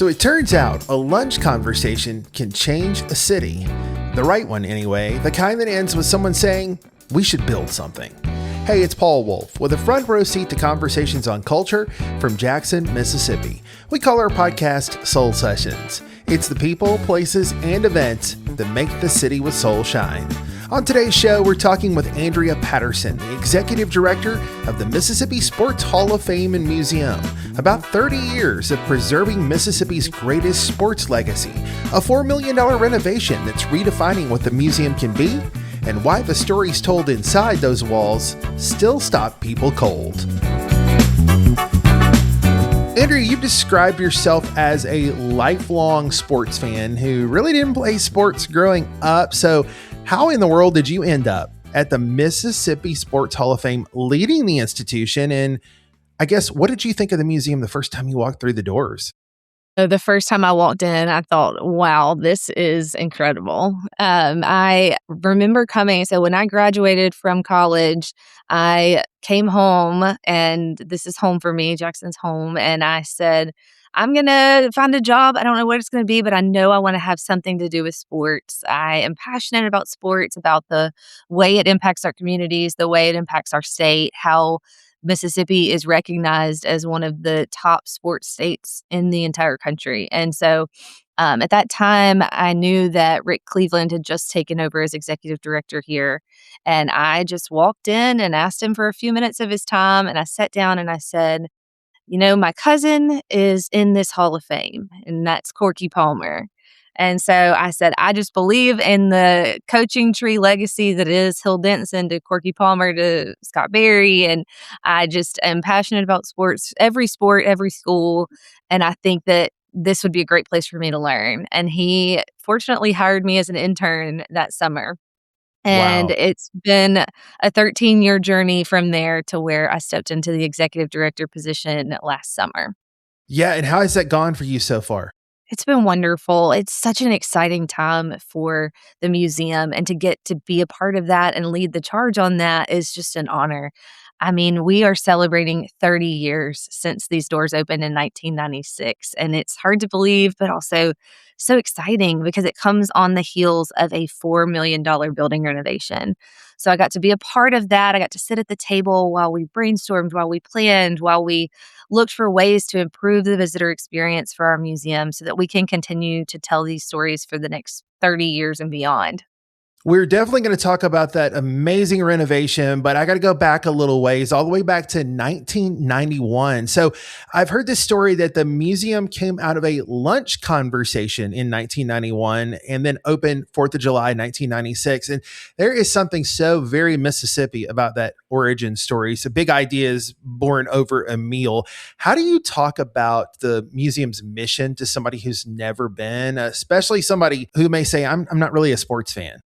So it turns out a lunch conversation can change a city. The right one, anyway. The kind that ends with someone saying, "We should build something." Hey, it's Paul Wolf with a front row seat to conversations on culture from Jackson, Mississippi. We call our podcast Soul Sessions. It's the people, places, and events that make the city with soul shine. On today's show, we're talking with Andrea Patterson, the Executive Director of the Mississippi Sports Hall of Fame and Museum. About 30 years of preserving Mississippi's greatest sports legacy, a $4 million renovation that's redefining what the museum can be, and why the stories told inside those walls still stop people cold. Andrea, you describe yourself as a lifelong sports fan who really didn't play sports growing up. So how in the world did you end up at the Mississippi Sports Hall of Fame leading the institution? And I guess, what did you think of the museum the first time you walked through the doors? So the first time I walked in, I thought, wow, this is incredible. I remember coming. So when I graduated from college, I came home, and this is home for me, Jackson's home. And I said, I'm going to find a job. I don't know what it's going to be, but I know I want to have something to do with sports. I am passionate about sports, about the way it impacts our communities, the way it impacts our state, how Mississippi is recognized as one of the top sports states in the entire country. And so at that time, I knew that Rick Cleveland had just taken over as executive director here. And I just walked in and asked him for a few minutes of his time. And I sat down and I said, you know, my cousin is in this Hall of Fame, and that's Corky Palmer. And so I said, I just believe in the coaching tree legacy that is Hill Denson to Corky Palmer to Scott Berry. And I just am passionate about sports, every school. And I think that this would be a great place for me to learn. And he fortunately hired me as an intern that summer. And Wow. It's been a 13-year journey from there to where I stepped into the executive director position last summer. Yeah, and how has that gone for you so far? It's been wonderful. It's such an exciting time for the museum, and to get to be a part of that and lead the charge on that is just an honor. I mean, we are celebrating 30 years since these doors opened in 1996, and it's hard to believe, but also so exciting because it comes on the heels of a $4 million building renovation. So I got to be a part of that. I got to sit at the table while we brainstormed, while we planned, while we looked for ways to improve the visitor experience for our museum so that we can continue to tell these stories for the next 30 years and beyond. We're definitely going to talk about that amazing renovation, but I got to go back a little ways, all the way back to 1991. So I've heard this story that the museum came out of a lunch conversation in 1991 and then opened 4th of July, 1996. And there is something so very Mississippi about that origin story. So big ideas born over a meal. How do you talk about the museum's mission to somebody who's never been, especially somebody who may say, I'm not really a sports fan?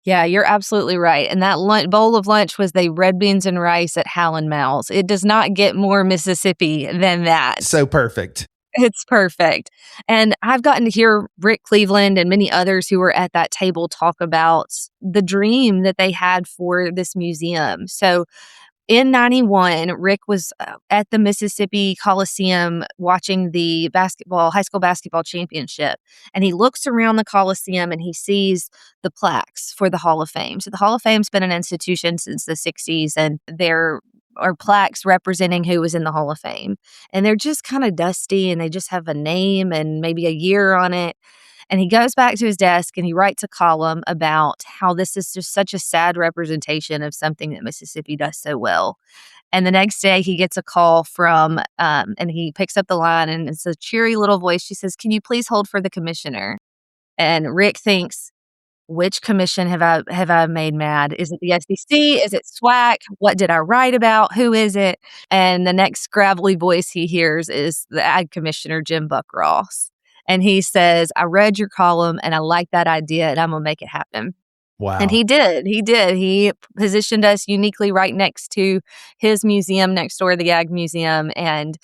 Yeah, you're absolutely right. And that bowl of lunch was the red beans and rice at Howlin' Mal's. It does not get more Mississippi than that. So perfect. It's perfect. And I've gotten to hear Rick Cleveland and many others who were at that table talk about the dream that they had for this museum. So in 91, Rick was at the Mississippi Coliseum watching the high school basketball championship. And he looks around the Coliseum and he sees the plaques for the Hall of Fame. So the Hall of Fame's been an institution since the 60s, and there are plaques representing who was in the Hall of Fame. And they're just kind of dusty, and they just have a name and maybe a year on it. And he goes back to his desk and he writes a column about how this is just such a sad representation of something that Mississippi does so well. And the next day he gets a call from, and he picks up the line, and it's a cheery little voice. She says, "Can you please hold for the commissioner?" And Rick thinks, which commission have I made mad? Is it the SEC? Is it SWAC? What did I write about? Who is it? And the next gravelly voice he hears is the Ag Commissioner, Jim Buckross. And he says, I read your column and I like that idea, and I'm going to make it happen. Wow. And he did. He positioned us uniquely right next to his museum, next door, the Ag Museum. And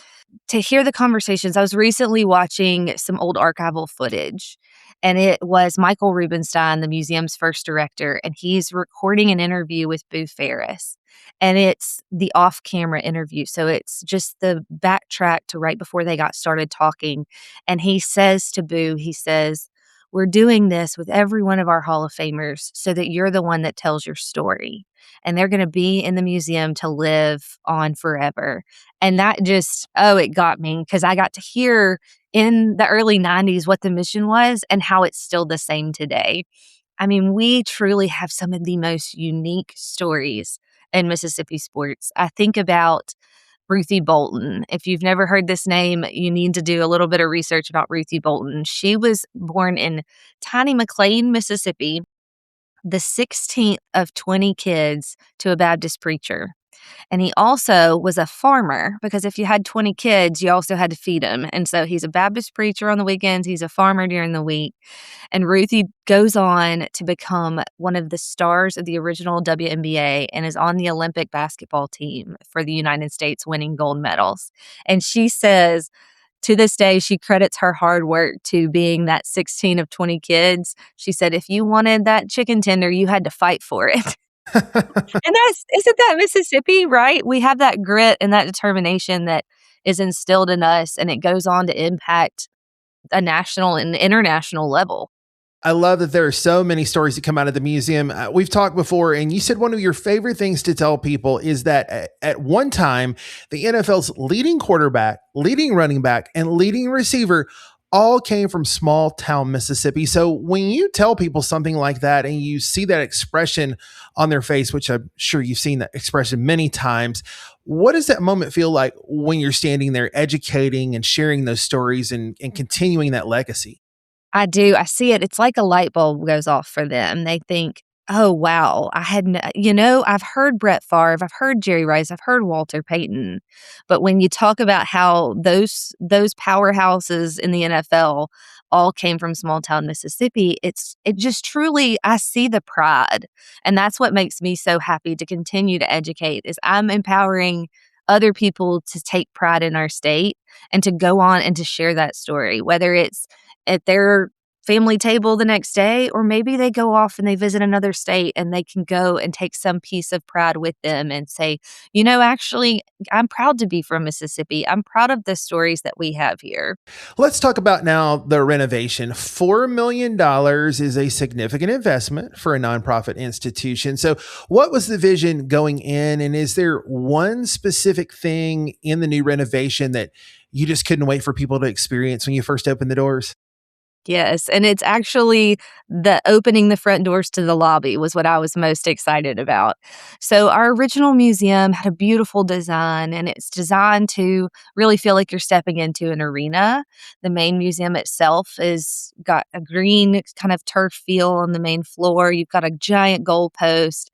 to hear the conversations, I was recently watching some old archival footage. And it was Michael Rubenstein, the museum's first director, and he's recording an interview with Boo Ferris. And it's the off camera interview. So it's just the backtrack to right before they got started talking. And he says to Boo, he says, "We're doing this with every one of our Hall of Famers so that you're the one that tells your story. And they're going to be in the museum to live on forever." And that just, oh, it got me because I got to hear in the early 90s what the mission was and how it's still the same today. I mean, we truly have some of the most unique stories in Mississippi sports. I think about Ruthie Bolton. If you've never heard this name, you need to do a little bit of research about Ruthie Bolton. She was born in tiny McLean, Mississippi, the 16th of 20 kids to a Baptist preacher. And he also was a farmer because if you had 20 kids, you also had to feed them. And so he's a Baptist preacher on the weekends, he's a farmer during the week. And Ruthie goes on to become one of the stars of the original WNBA and is on the Olympic basketball team for the United States, winning gold medals. And she says, to this day, she credits her hard work to being that 16 of 20 kids. She said, if you wanted that chicken tender, you had to fight for it. And isn't that Mississippi, right? We have that grit and that determination that is instilled in us, and it goes on to impact a national and international level. I love that there are so many stories that come out of the museum. We've talked before, and you said one of your favorite things to tell people is that at one time, the NFL's leading quarterback, leading running back, and leading receiver all came from small town Mississippi. So when you tell people something like that and you see that expression on their face, which I'm sure you've seen that expression many times, what does that moment feel like when you're standing there educating and sharing those stories and continuing that legacy? I do. I see it. It's like a light bulb goes off for them. They think, oh, wow, I've heard Brett Favre, I've heard Jerry Rice, I've heard Walter Payton. But when you talk about how those powerhouses in the NFL all came from small town Mississippi, it just truly, I see the pride. And that's what makes me so happy to continue to educate is I'm empowering other people to take pride in our state and to go on and to share that story, whether it's at their family table the next day, or maybe they go off and they visit another state and they can go and take some piece of pride with them and say, actually, I'm proud to be from Mississippi. I'm proud of the stories that we have here. Let's talk about now the renovation. $4 million is a significant investment for a nonprofit institution. So, what was the vision going in? And is there one specific thing in the new renovation that you just couldn't wait for people to experience when you first opened the doors? Yes, and it's actually the opening the front doors to the lobby was what I was most excited about. So our original museum had a beautiful design, and it's designed to really feel like you're stepping into an arena. The main museum itself is got a green kind of turf feel on the main floor. You've got a giant goalpost.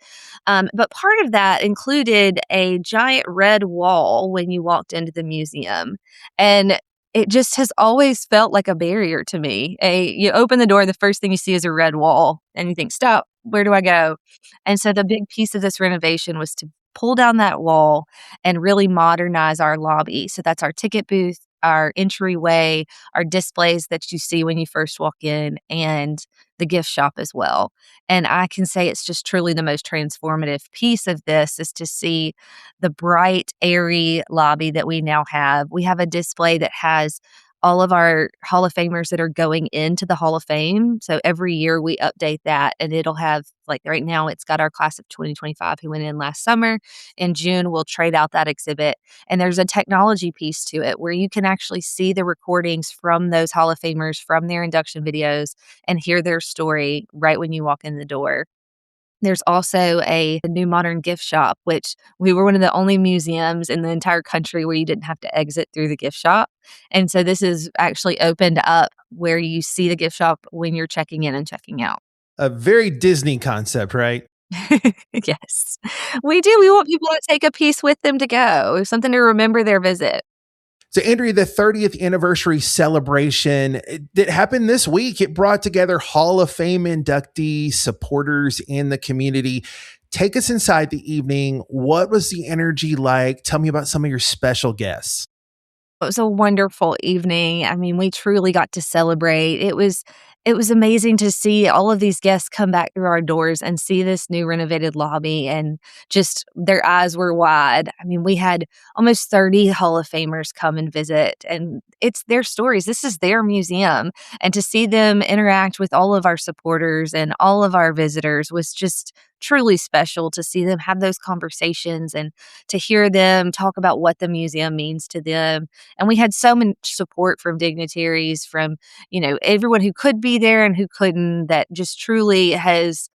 But part of that included a giant red wall when you walked into the museum. And it just has always felt like a barrier to me. You open the door, the first thing you see is a red wall, and you think, "Stop, where do I go?" And so the big piece of this renovation was to pull down that wall and really modernize our lobby. So that's our ticket booth, our entryway, our displays that you see when you first walk in, and the gift shop as well. And I can say it's just truly the most transformative piece of this is to see the bright, airy lobby that we now have. We have a display that has all of our Hall of Famers that are going into the Hall of Fame. So every year we update that, and it'll have, like right now, it's got our class of 2025 who went in last summer. In June, we'll trade out that exhibit. And there's a technology piece to it where you can actually see the recordings from those Hall of Famers from their induction videos and hear their story right when you walk in the door. There's also a new modern gift shop, which we were one of the only museums in the entire country where you didn't have to exit through the gift shop. And so this is actually opened up where you see the gift shop when you're checking in and checking out. A very Disney concept, right? Yes, we do. We want people to take a piece with them to go, something to remember their visit. So, Andrea, the 30th anniversary celebration that happened this week, it brought together Hall of Fame inductees, supporters, and the community. Take us inside the evening. What was the energy like? Tell me about some of your special guests. It was a wonderful evening. I mean, we truly got to celebrate. It was amazing to see all of these guests come back through our doors and see this new renovated lobby, and just their eyes were wide. I mean, we had almost 30 Hall of Famers come and visit, and it's their stories. This is their museum. And to see them interact with all of our supporters and all of our visitors was just truly special, to see them have those conversations and to hear them talk about what the museum means to them. And we had so much support from dignitaries, from, everyone who could be there and who couldn't, that just truly has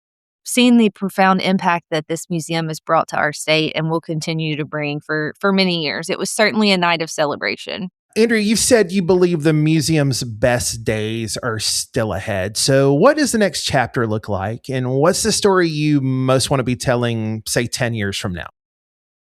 seen the profound impact that this museum has brought to our state and will continue to bring for many years. It was certainly a night of celebration. Andrea, you've said you believe the museum's best days are still ahead. So, what does the next chapter look like? And what's the story you most want to be telling, say, 10 years from now?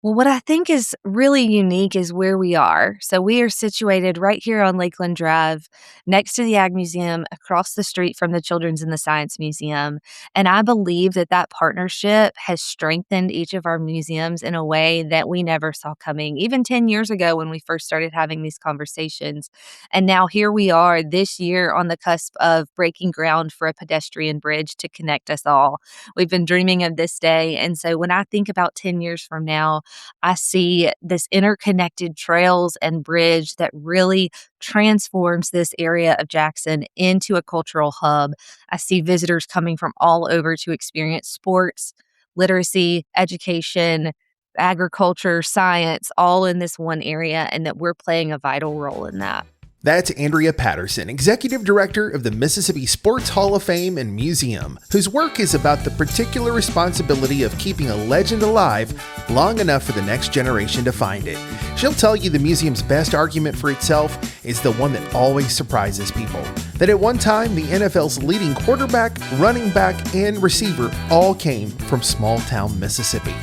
Well, what I think is really unique is where we are. So we are situated right here on Lakeland Drive, next to the Ag Museum, across the street from the Children's and the Science Museum. And I believe that that partnership has strengthened each of our museums in a way that we never saw coming, even 10 years ago when we first started having these conversations. And now here we are this year on the cusp of breaking ground for a pedestrian bridge to connect us all. We've been dreaming of this day. And so when I think about 10 years from now, I see this interconnected trails and bridge that really transforms this area of Jackson into a cultural hub. I see visitors coming from all over to experience sports, literacy, education, agriculture, science, all in this one area, and that we're playing a vital role in that. That's Andrea Patterson, Executive Director of the Mississippi Sports Hall of Fame and Museum, whose work is about the particular responsibility of keeping a legend alive long enough for the next generation to find it. She'll tell you the museum's best argument for itself is the one that always surprises people. That at one time, the NFL's leading quarterback, running back, and receiver all came from small-town Mississippi.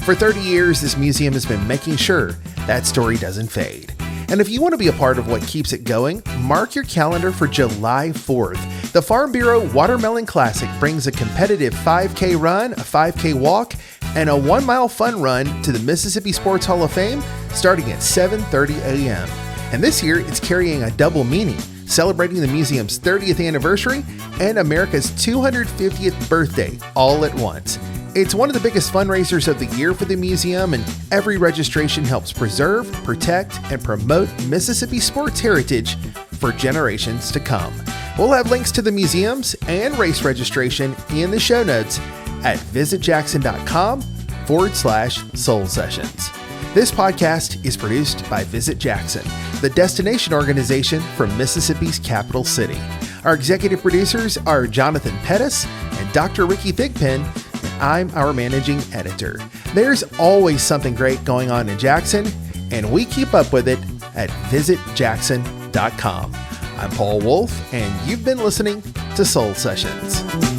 For 30 years, this museum has been making sure that story doesn't fade. And if you want to be a part of what keeps it going, mark your calendar for July 4th. The Farm Bureau Watermelon Classic brings a competitive 5K run, a 5K walk, and a 1-mile fun run to the Mississippi Sports Hall of Fame starting at 7:30 a.m. And this year, it's carrying a double meaning, celebrating the museum's 30th anniversary and America's 250th birthday all at once. It's one of the biggest fundraisers of the year for the museum, and every registration helps preserve, protect, and promote Mississippi sports heritage for generations to come. We'll have links to the museums and race registration in the show notes at visitjackson.com/soul sessions. This podcast is produced by Visit Jackson, the destination organization from Mississippi's capital city. Our executive producers are Jonathan Pettis and Dr. Ricky Thigpen. I'm our managing editor. There's always something great going on in Jackson, and we keep up with it at visitjackson.com. I'm Paul Wolf, and you've been listening to Soul Sessions.